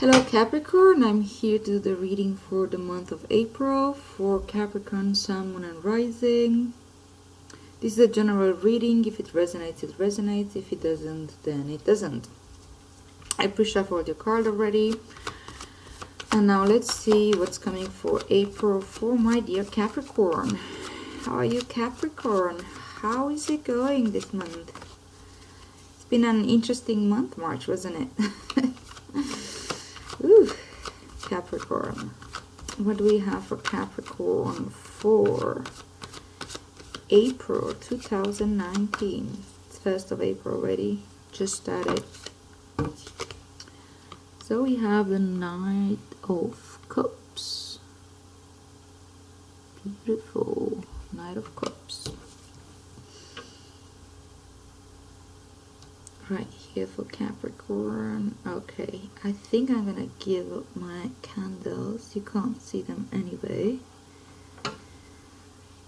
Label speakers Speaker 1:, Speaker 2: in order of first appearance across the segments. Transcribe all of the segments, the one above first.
Speaker 1: Hello Capricorn, I'm here to do the reading for the month of April for Capricorn, Sun, Moon and Rising. This is a general reading. If it resonates, it resonates. If it doesn't, then it doesn't. I pre-shuffled your card already. And now let's see what's coming for April for my dear Capricorn. How are you, Capricorn? How is it going this month? It's been an interesting month, March, wasn't it? Ooh, Capricorn. What do we have for Capricorn for April 2019? It's 1st of April already. Just started. So we have the Knight of Cups. Beautiful. Knight of Cups. Right here for Capricorn. Okay, I think I'm gonna give up my candles. You can't see them anyway.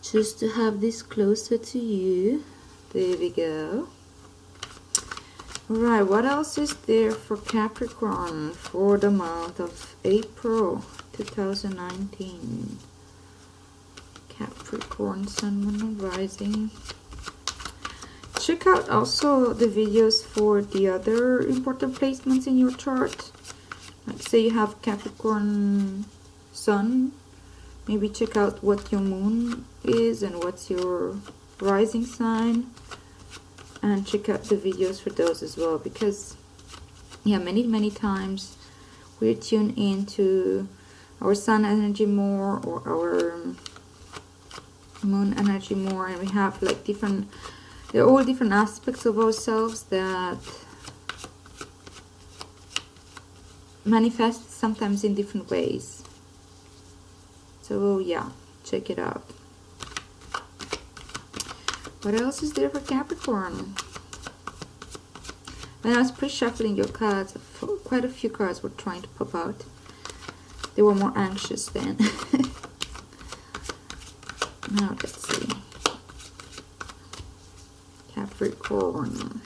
Speaker 1: Just to have this closer to you. There we go. Right, what else is there for Capricorn for the month of April 2019? Capricorn, Sun, Moon and Rising. Check out also the videos for the other important placements in your chart. Like say you have Capricorn Sun, maybe check out what your moon is and what's your rising sign. And check out the videos for those as well, because yeah, many times we're tuned into our sun energy more or our moon energy more, and we have like different, they're all different aspects of ourselves that manifest sometimes in different ways. So yeah, check it out. What else is there for Capricorn? When I was pre-shuffling your cards, quite a few cards were trying to pop out. They were more anxious then. Now let's see. Capricorn.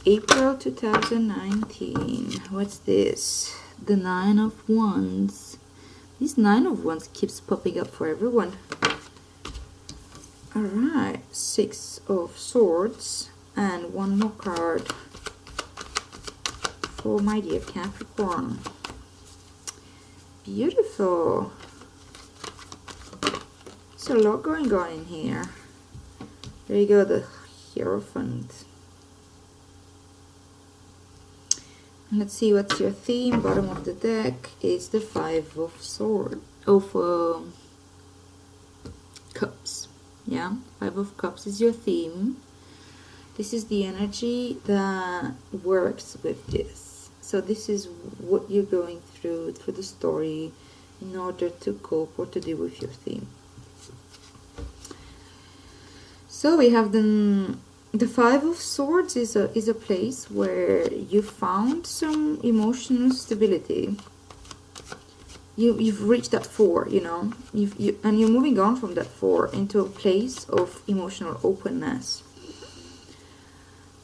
Speaker 1: April 2019. What's this? The Nine of Wands. This Nine of Wands keeps popping up for everyone. Alright, Six of Swords. And one more card for my dear Capricorn. Beautiful. There's a lot going on in here. There you go, the Hierophant. Let's see what's your theme. Bottom of the deck is the Five of Swords, Cups. Yeah, Five of Cups is your theme. This is the energy that works with this. So this is what you're going through the story in order to cope or to deal with your theme. So we have the Five of Swords is a place where you found some emotional stability. You've reached that four, you know, and you're moving on from that four into a place of emotional openness.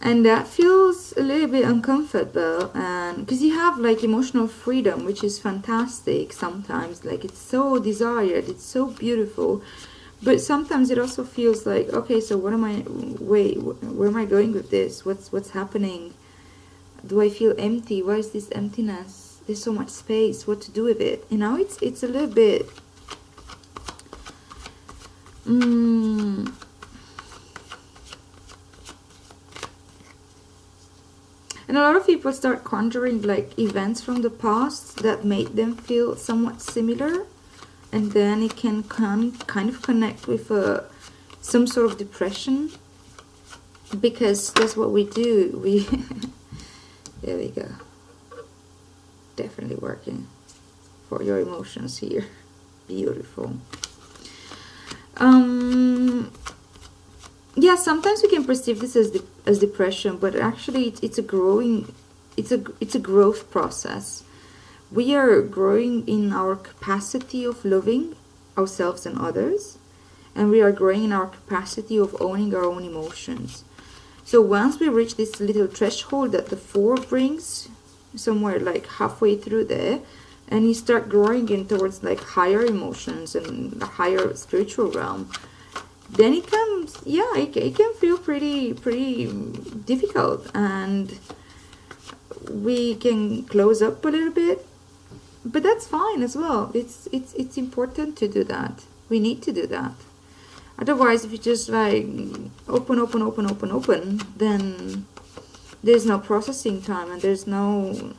Speaker 1: And that feels a little bit uncomfortable, and because you have like emotional freedom, which is fantastic sometimes, like it's so desired, it's so beautiful. But sometimes it also feels like, okay, so what am I, wait, where am I going with this? What's happening? Do I feel empty? Why is this emptiness? There's so much space. What to do with it? You know, it's a little bit... And a lot of people start conjuring like events from the past that made them feel somewhat similar. And then it can kind of connect with some sort of depression, because that's what we do. There we go. Definitely working for your emotions here. Beautiful. Yeah, sometimes we can perceive this as depression, but actually it's a growth process. We are growing in our capacity of loving ourselves and others, and we are growing in our capacity of owning our own emotions. So once we reach this little threshold that the 4 brings, somewhere like halfway through there, and you start growing in towards like higher emotions and the higher spiritual realm, then it comes, yeah, it can feel pretty difficult, and we can close up a little bit, but that's fine as well. It's important to do that. We need to do that. Otherwise, if you just like open, then there's no processing time, and there's no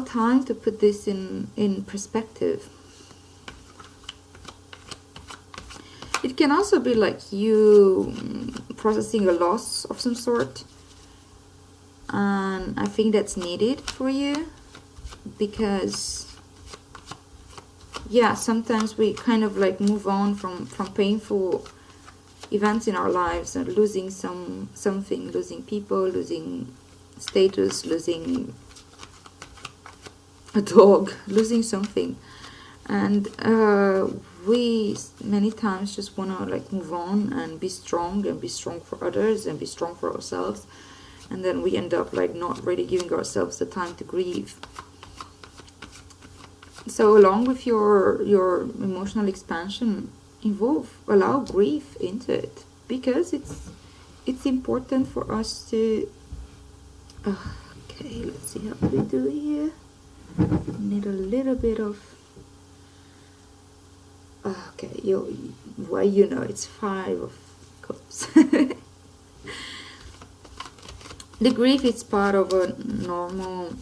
Speaker 1: time to put this in perspective. It can also be like you processing a loss of some sort, and I think that's needed for you, because yeah, sometimes we kind of like move on from painful events in our lives, and losing something, losing people, losing status, losing a dog, losing something, and we many times just want to like move on and be strong for others and be strong for ourselves, and then we end up like not really giving ourselves the time to grieve. So along with your emotional expansion, allow grief into it, because it's important for us to. Okay, let's see how we do here. Need a little bit of. Okay, it's 5 of cups. The grief is part of a normal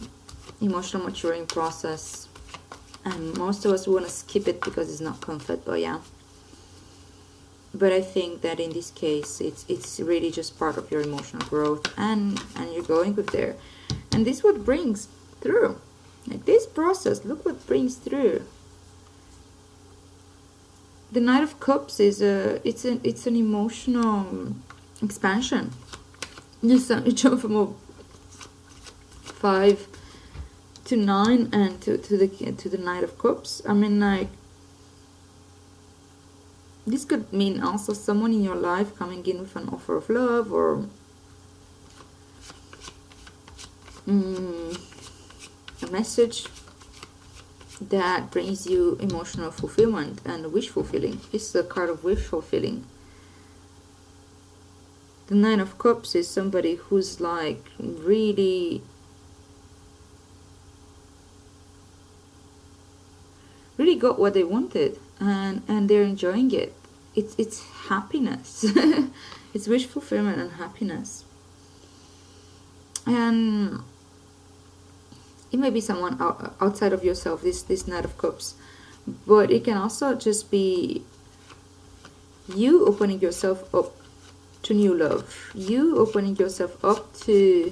Speaker 1: emotional maturing process, and most of us want to skip it because it's not comfortable, yeah. But I think that in this case, it's really just part of your emotional growth, and you're going with there, and this what brings through, like this process. Look what brings through. The Knight of Cups is it's an emotional expansion. You jump from a 5 to 9 and to the Knight of Cups. I mean, like, this could mean also someone in your life coming in with an offer of love, or a message that brings you emotional fulfillment and wish fulfilling. This is a card of wish fulfilling. The Nine of Cups is somebody who's like really got what they wanted, and they're enjoying it. It's happiness. It's wish fulfillment and happiness. And it may be someone outside of yourself, this Knight of Cups, but it can also just be you opening yourself up to new love, you opening yourself up to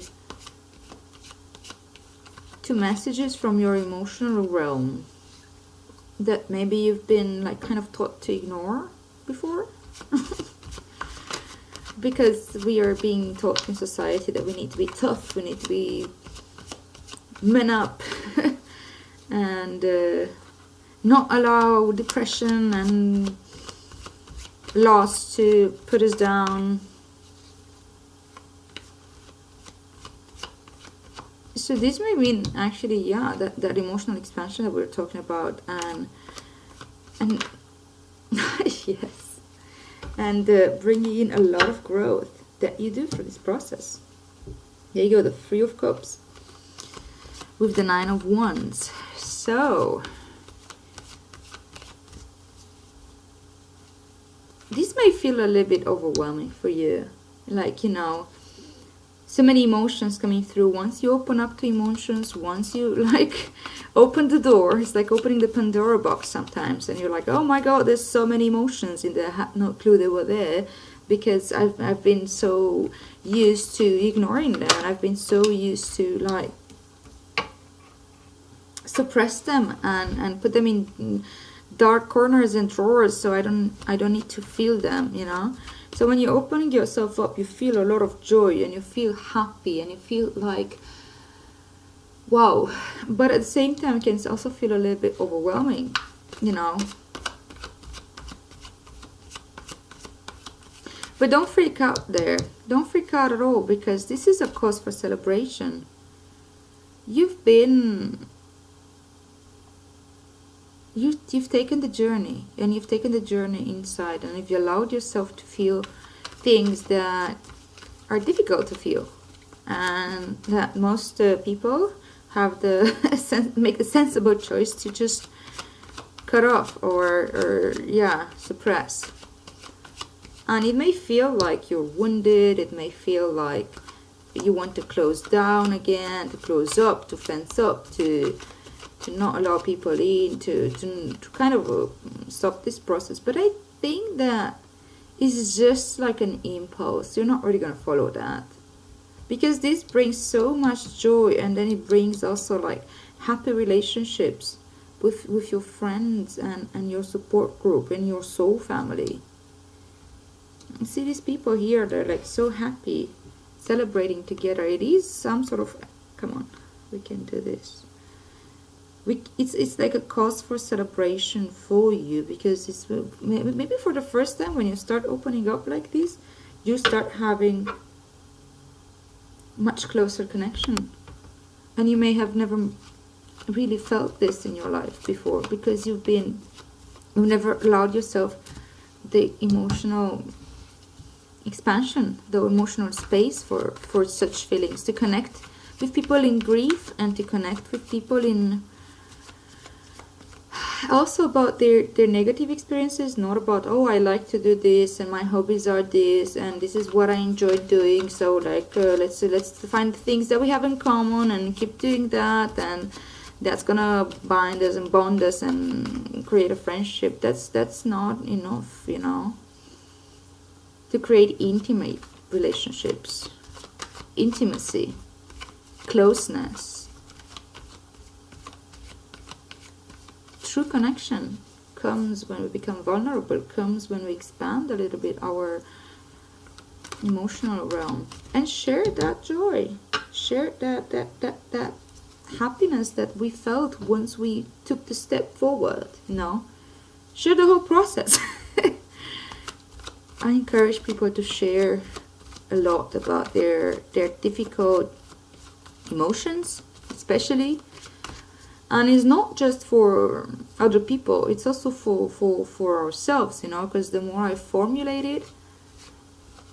Speaker 1: messages from your emotional realm that maybe you've been like kind of taught to ignore before. Because we are being taught in society that we need to be tough, we need to be men up, and not allow depression and loss to put us down. So this may mean actually, yeah, that emotional expansion that we're talking about, and yes, and bringing in a lot of growth that you do for this process. There you go, the Three of Cups with the Nine of Wands. So this may feel a little bit overwhelming for you, like, you know, so many emotions coming through. Once you open up to emotions, once you like open the door, it's like opening the Pandora box sometimes, and you're like, oh my god, there's so many emotions in there. I had no clue they were there, because I've been so used to ignoring them, and I've been so used to like suppress them and put them in dark corners and drawers, so I don't need to feel them, you know. So when you're opening yourself up, you feel a lot of joy, and you feel happy, and you feel like, wow. But at the same time, it can also feel a little bit overwhelming, you know. But don't freak out there. Don't freak out at all, because this is a cause for celebration. You've taken the journey, and you've taken the journey inside, and if you allowed yourself to feel things that are difficult to feel, and that most people have the make a sensible choice to just cut off or suppress. And it may feel like you're wounded, it may feel like you want to close down again, to close up, to fence up, to not allow people in, to kind of stop this process. But I think that is just like an impulse. You're not really going to follow that, because this brings so much joy, and then it brings also like happy relationships with your friends and your support group and your soul family. You see these people here, they're like so happy, celebrating together. It is some sort of, come on, we can do this. It's like a cause for celebration for you, because it's maybe for the first time when you start opening up like this, you start having much closer connection, and you may have never really felt this in your life before, because you've never allowed yourself the emotional expansion, the emotional space for such feelings, to connect with people in grief, and to connect with people in also about their negative experiences, not about, oh, I like to do this and my hobbies are this and this is what I enjoy doing, so like let's find things that we have in common and keep doing that, and that's gonna bind us and bond us and create a friendship. That's not enough, you know, to create intimate relationships, intimacy, closeness. True connection comes when we become vulnerable, comes when we expand a little bit our emotional realm and share that joy, share that happiness that we felt once we took the step forward, you know. Share the whole process. I encourage people to share a lot about their difficult emotions, especially. And it's not just for other people, it's also for ourselves, you know, because the more I formulate it,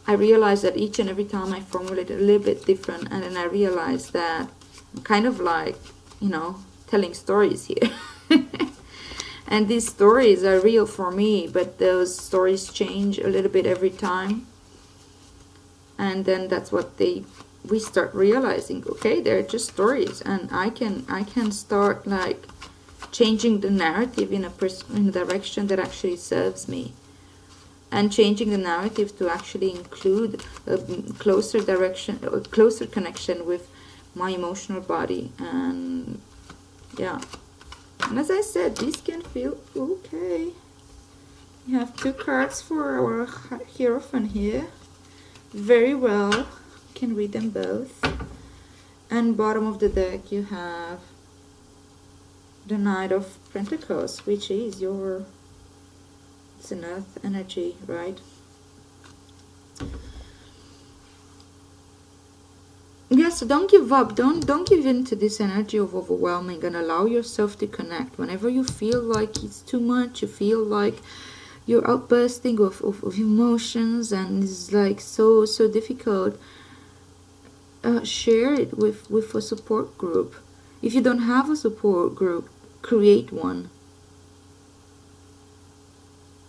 Speaker 1: I realize that each and every time I formulate it a little bit different, and then I realize that I'm kind of like, you know, telling stories here. And these stories are real for me, but those stories change a little bit every time. And then that's what we start realizing, okay, they're just stories, and I can start like changing the narrative in a direction that actually serves me, and changing the narrative to actually include a closer connection with my emotional body. And yeah, and as I said, this can feel okay. We have 2 cards for our Hierophant here. Very well, can read them both. And bottom of the deck you have the Knight of Pentacles, which is it's an earth energy, right? Yeah, so don't give up, don't give in to this energy of overwhelming, and allow yourself to connect. Whenever you feel like it's too much, you feel like you're outbursting of emotions and it's like so difficult, share it with a support group. If you don't have a support group, create one.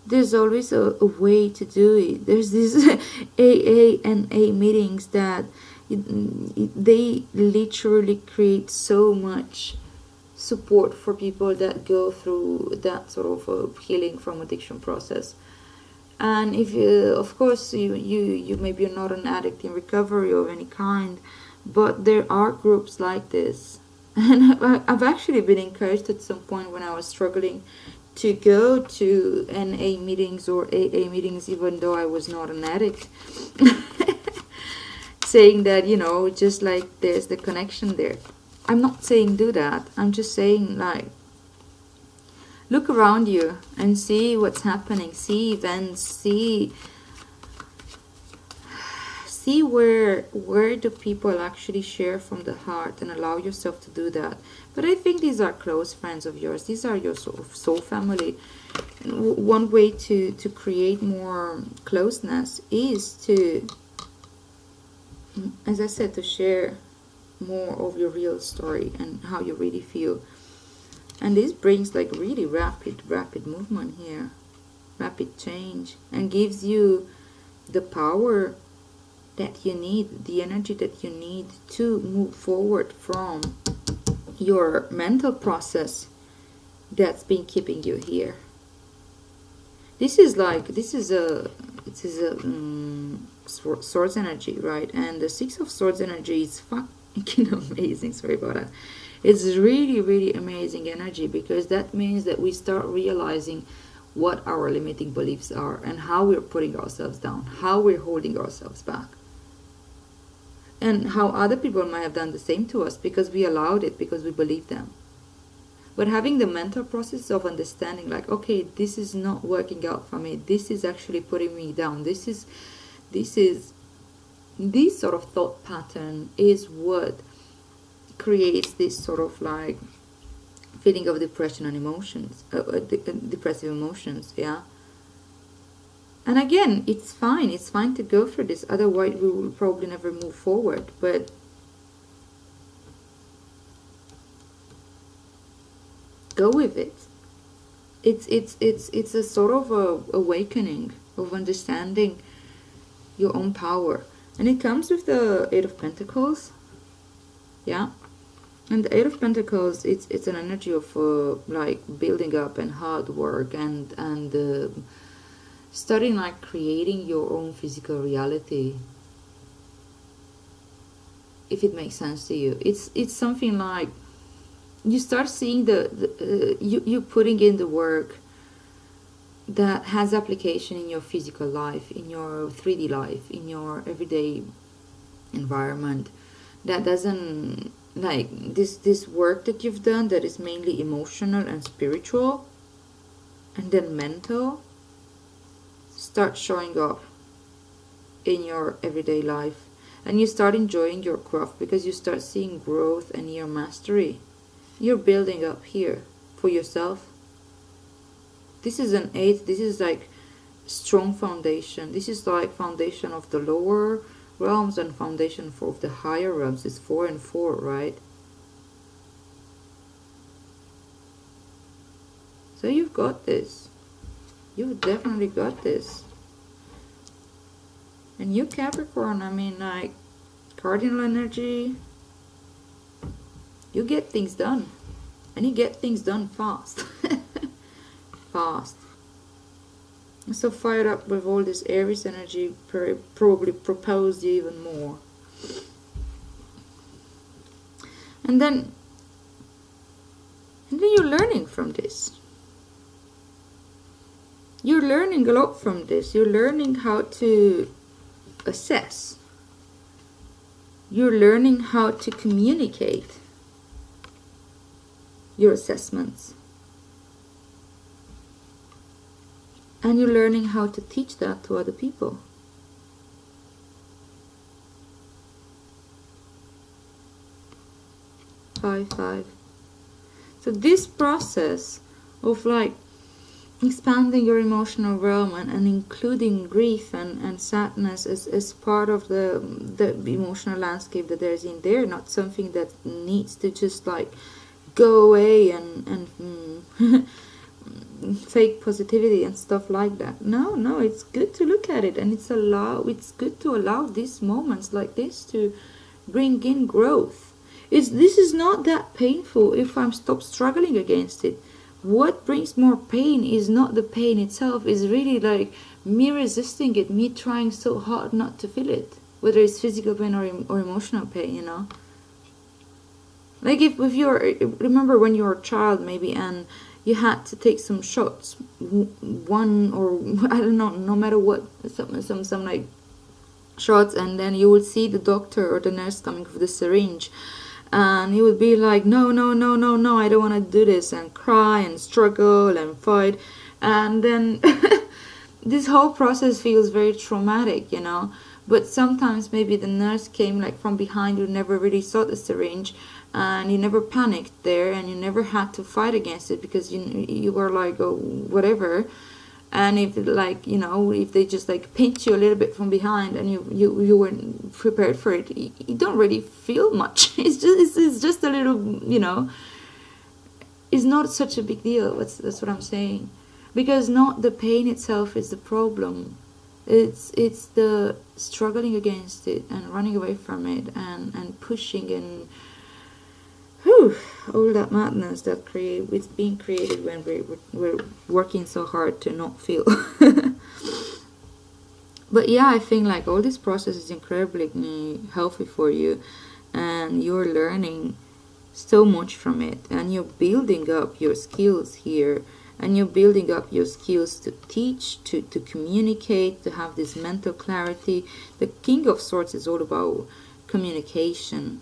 Speaker 1: There's always a way to do it. There's these AA and A meetings that they literally create so much support for people that go through that sort of healing from addiction process. And if you, of course, you maybe you're not an addict in recovery of any kind, but there are groups like this. And I've actually been encouraged at some point when I was struggling to go to NA meetings or AA meetings, even though I was not an addict. Saying that, you know, just like there's the connection there. I'm not saying do that. I'm just saying, like, look around you and see what's happening. See events, see see where do people actually share from the heart, and allow yourself to do that. But I think these are close friends of yours. These are your soul family. One way to create more closeness is to, as I said, to share more of your real story and how you really feel. And this brings like really rapid movement here, rapid change, and gives you the power that you need, the energy that you need to move forward from your mental process that's been keeping you here. This is swords energy, right? And the Six of Swords energy is fucking amazing. Sorry about that. It's really amazing energy, because that means that we start realizing what our limiting beliefs are and how we're putting ourselves down, how we're holding ourselves back, and how other people might have done the same to us because we allowed it, because we believed them. But having the mental process of understanding, like, okay, this is not working out for me, this is actually putting me down, this sort of thought pattern is what creates this sort of like feeling of depression and emotions, depressive emotions, yeah. And again, it's fine to go through this, otherwise we will probably never move forward. But go with it. It's a sort of a awakening of understanding your own power, and it comes with the Eight of Pentacles, yeah. And the Eight of Pentacles, it's an energy of like building up and hard work and starting like creating your own physical reality, if it makes sense to you. It's something like you start seeing you putting in the work that has application in your physical life, in your 3D life, in your everyday environment, that doesn't, like this work that you've done that is mainly emotional and spiritual and then mental, start showing up in your everyday life, and you start enjoying your craft because you start seeing growth and your mastery. You're building up here for yourself. This is an 8. This is like strong foundation. This is like foundation of the lower realms and foundation of the higher realms. It's 4 and 4, right? So you've got this. You've definitely got this. And you, Capricorn, I mean, like cardinal energy, you get things done, and you get things done fast. Fast. I'm so fired up with all this Aries energy, probably proposed you even more. And then you're learning from this. You're learning a lot from this. You're learning how to assess. You're learning how to communicate your assessments. And you're learning how to teach that to other people. Five. So this process of like expanding your emotional realm and including grief and sadness as part of the emotional landscape that there's in there, not something that needs to just like go away and fake positivity and stuff like that. No, it's good to look at it, and it's good to allow these moments like this to bring in growth. This is not that painful if I'm stop struggling against it. What brings more pain is not the pain itself, is really like me resisting it, me trying so hard not to feel it, whether it's physical pain or emotional pain, you know. Like if you're, remember when you were a child maybe and you had to take some shots, one or I don't know, no matter what, some like shots, and then you would see the doctor or the nurse coming with the syringe, and you would be like, no, I don't want to do this, and cry and struggle and fight, and then this whole process feels very traumatic, you know. But sometimes maybe the nurse came like from behind, you never really saw the syringe, and you never panicked there, and you never had to fight against it because you were like, oh, whatever. And if like, you know, if they just like pinch you a little bit from behind and you weren't prepared for it, you don't really feel much. It's just a little, you know, it's not such a big deal. That's what I'm saying. Because not the pain itself is the problem. It's the struggling against it and running away from it and pushing and all that madness that it's being created when we're working so hard to not feel. But yeah, I think like all this process is incredibly healthy for you, and you're learning so much from it, and you're building up your skills here, and you're building up your skills to teach, to communicate, to have this mental clarity. The King of Swords is all about communication.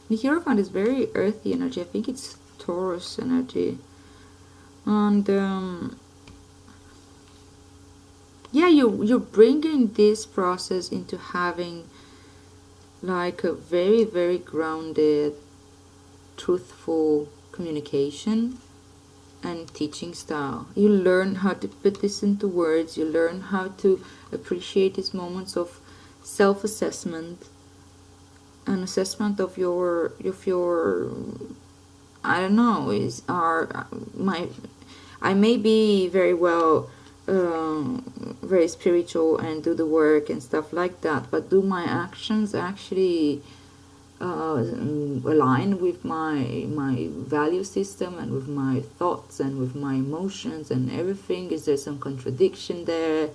Speaker 1: The Hierophant is very earthy energy. I think it's Taurus energy. And yeah, you're bringing this process into having like a very, very grounded, truthful communication and teaching style. You learn how to put this into words. You learn how to appreciate these moments of self-assessment, an assessment of your I don't know, I may be very well very spiritual and do the work and stuff like that, but do my actions actually align with my value system and with my thoughts and with my emotions and everything? Is there some contradiction there?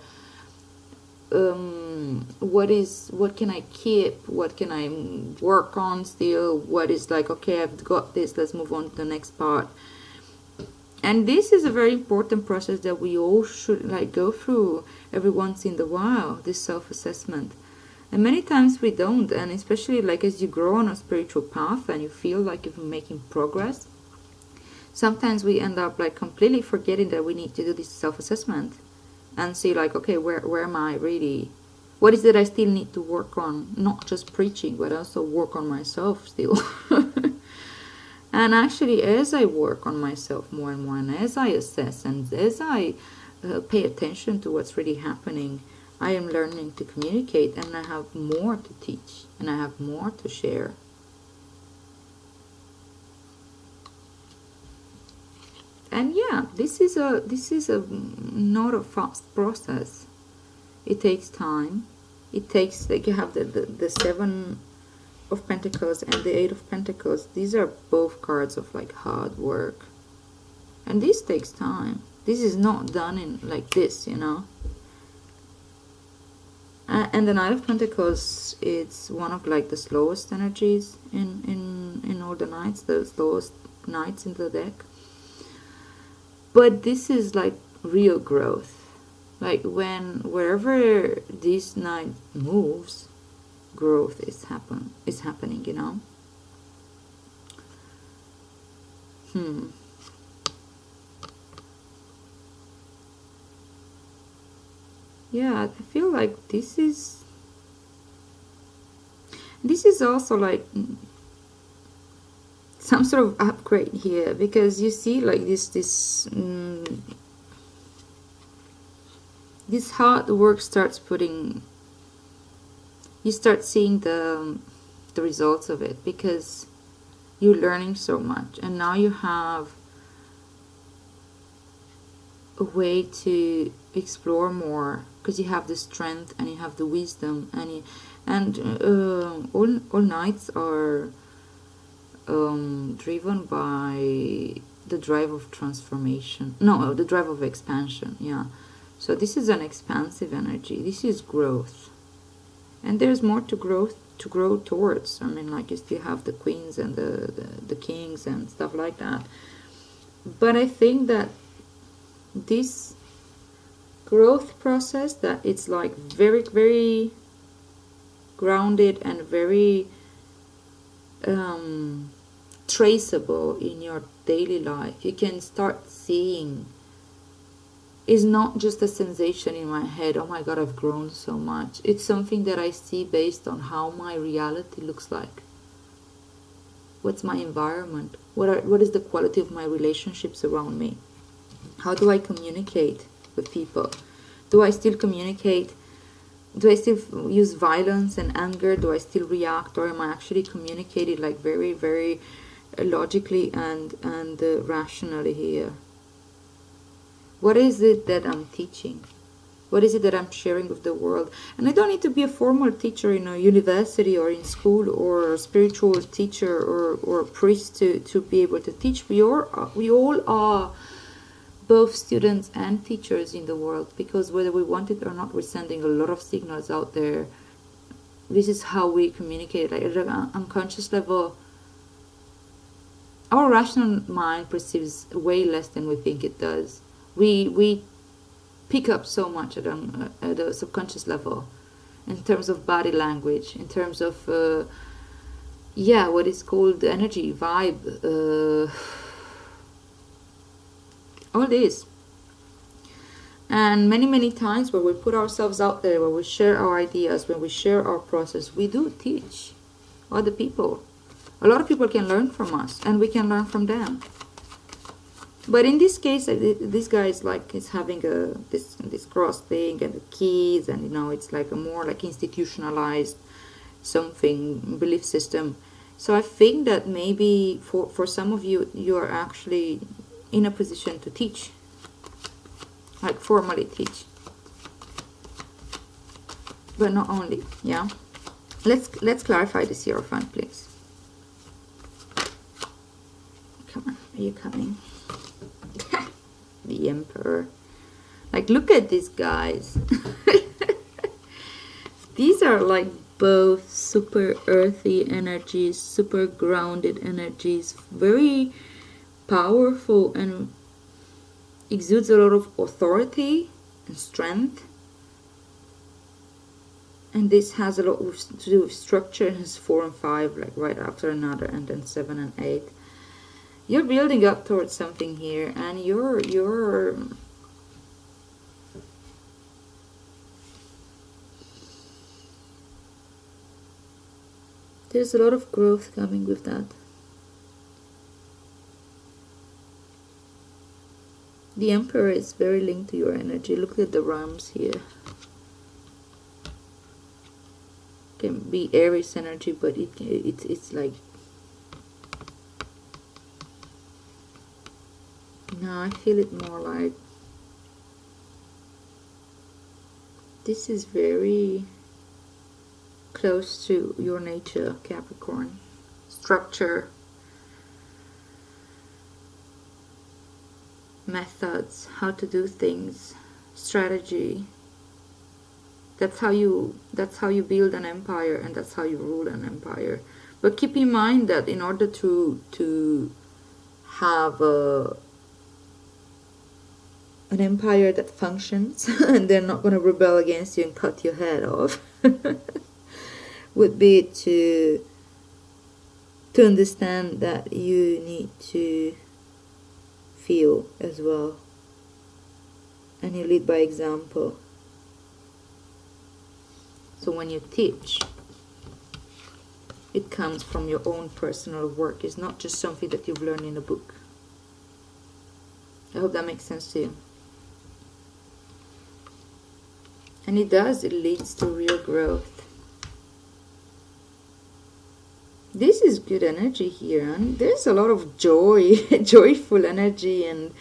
Speaker 1: What can I keep? What can I work on still? What is like, okay, I've got this, let's move on to the next part. And this is a very important process that we all should like go through every once in a while, this self-assessment. And many times we don't, and especially like as you grow on a spiritual path and you feel like you're making progress, sometimes we end up like completely forgetting that we need to do this self-assessment and see like, okay, where am I really? What is it I still need to work on? Not just preaching, but also work on myself still. And actually, as I work on myself more and more, and as I assess, and as I pay attention to what's really happening, I am learning to communicate, and I have more to teach, and I have more to share. And yeah, this is not a fast process. It takes time. It takes, like, you have the 7 of Pentacles and the 8 of Pentacles. These are both cards of like hard work, and this takes time. This is not done in like this, you know. And the Knight of Pentacles, it's one of like the slowest energies in all the knights, the slowest knights in the deck. But this is like real growth. Like wherever this knight moves, growth is happening, you know. Yeah, I feel like this is also like some sort of upgrade here, because you see like this hard work starts you start seeing the results of it, because you're learning so much, and now you have a way to explore more, because you have the strength and you have the wisdom, and all knights are driven by the drive of transformation, no, the drive of expansion. Yeah, so this is an expansive energy. This is growth, and there's more to grow towards. I mean, like, you still have the queens and the kings and stuff like that, but I think that this growth process, that it's like very, very grounded and very traceable in your daily life. You can start seeing is not just a sensation in my head, oh my god, I've grown so much. It's something that I see based on how my reality looks like. What's my environment? What is the quality of my relationships around me? How do I communicate with people? Do I still communicate? Do I still use violence and anger? Do I still react? Or am I actually communicating like very, very logically and rationally here? What is it that I'm teaching? What is it that I'm sharing with the world? And I don't need to be a formal teacher in a university or in school or a spiritual teacher or a priest to be able to teach. We all are both students and teachers in the world, because whether we want it or not, we're sending a lot of signals out there. This is how we communicate. Like at an unconscious level, our rational mind perceives way less than we think it does. We pick up so much at a subconscious level, in terms of body language, in terms of what is called energy, vibe, all this. And many times where we put ourselves out there, where we share our ideas, when we share our process, we do teach other people. A lot of people can learn from us, and we can learn from them. But in this case, this guy is having this cross thing and the keys, and it's like a more like institutionalized something, belief system. So I think that maybe for some of you, you are actually in a position to teach, like formally teach, but not only. Yeah, let's clarify this Hierophant, please. Come on, are you coming? The Emperor. Like, look at these guys. These are like both super earthy energies, super grounded energies, very powerful, and exudes a lot of authority and strength. And this has a lot to do with structure. It has 4 and 5, like right after another, and then 7 and 8. You're building up towards something here, and you're there's a lot of growth coming with that. The Emperor is very linked to your energy. Look at the realms here. Can be Aries energy, but it's like, no, I feel it more like this is very close to your nature, Capricorn. Structure, methods, how to do things, strategy. That's how you build an empire, and that's how you rule an empire. But keep in mind that in order to have an empire that functions and they're not going to rebel against you and cut your head off, would be to understand that you need to feel as well, and you lead by example. So when you teach, it comes from your own personal work. It's not just something that you've learned in a book. I hope that makes sense to you. And it does, it leads to real growth. This is good energy here, and there's a lot of joy, joyful energy, and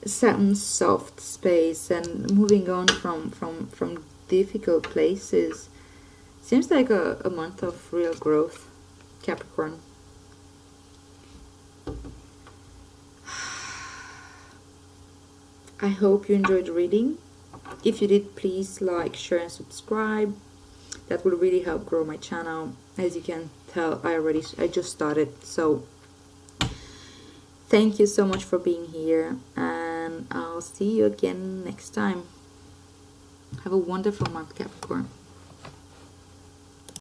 Speaker 1: some soft space, and moving on from difficult places. Seems like a month of real growth, Capricorn. I hope you enjoyed reading. If you did, please like, share, and subscribe. That will really help grow my channel. As you can tell, I just started. So thank you so much for being here, and I'll see you again next time. Have a wonderful month, Capricorn.